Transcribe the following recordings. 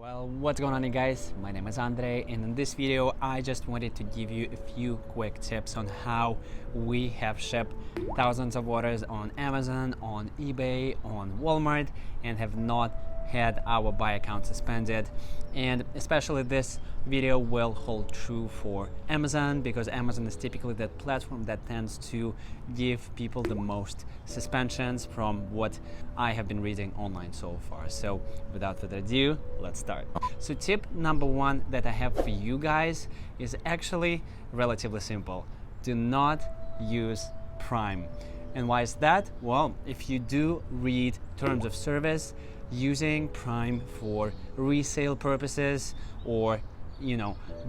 Well, what's going on, you guys? My name is Andre, and in this video I just wanted to give you a few quick tips on how we have shipped thousands of orders on Amazon, on eBay, on Walmart, and have not had our buy account suspended. And especially this video will hold true for Amazon, because Amazon is typically that platform that tends to give people the most suspensions from what I have been reading online so far. So without further ado, let's start. So tip number one that I have for you guys is actually relatively simple. Do not use Prime. And why is that? Well, if you do read terms of service, using Prime for resale purposes, or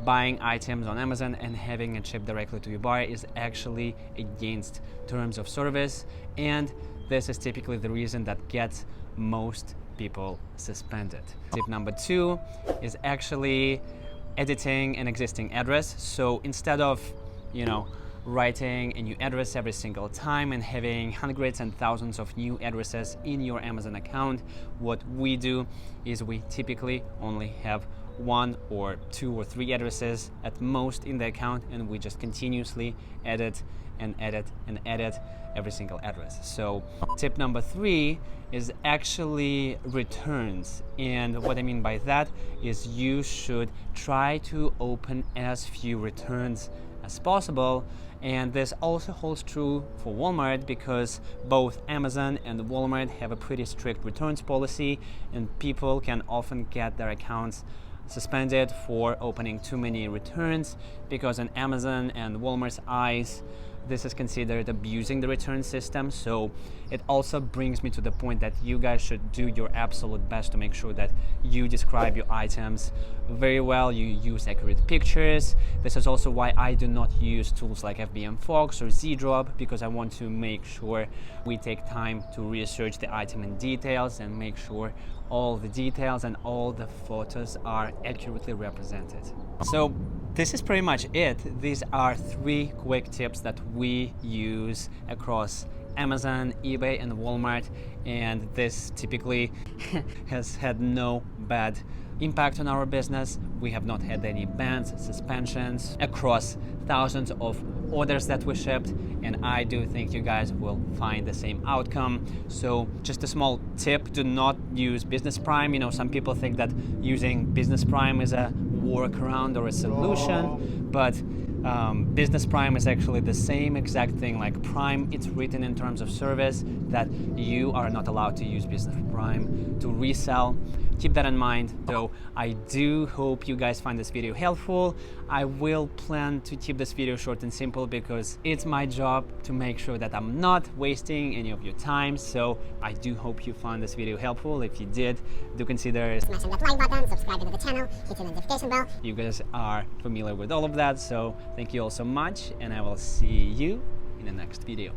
buying items on Amazon and having it shipped directly to your buyer is actually against terms of service, and this is typically the reason that gets most people suspended. Tip number two is actually editing an existing address. So instead of writing a new address every single time and having hundreds and thousands of new addresses in your Amazon account, what we do is we typically only have one or two or three addresses at most in the account, and we just continuously edit and edit and edit every single address. So tip number three is actually returns, and what I mean by that is you should try to open as few returns as possible. And this also holds true for Walmart, because both Amazon and Walmart have a pretty strict returns policy, and people can often get their accounts suspended for opening too many returns, because in Amazon and Walmart's eyes, this is considered abusing the return system. So it also brings me to the point that you guys should do your absolute best to make sure that you describe your items very well, you use accurate pictures. This is also why I do not use tools like FBM Fox or ZDrop, because I want to make sure we take time to research the item in details and make sure all the details and all the photos are accurately represented. So this is pretty much it. These are three quick tips that we use across Amazon, eBay, and Walmart, and this typically has had no bad impact on our business. We have not had any bans, suspensions across thousands of orders that we shipped, and I do think you guys will find the same outcome. So just a small tip: do not use Business Prime. Some people think that using Business Prime is a workaround or a solution, but Business Prime is actually the same exact thing like Prime. It's written in terms of service that you are not allowed to use Business Prime to resell. Keep that in mind. So I do hope you guys find this video helpful. I will plan to keep this video short and simple, because it's my job to make sure that I'm not wasting any of your time. So I do hope you found this video helpful. If you did, do consider smashing that like button, subscribing to the channel, hitting the notification bell. You guys are familiar with all of that, so thank you all so much, and I will see you in the next video.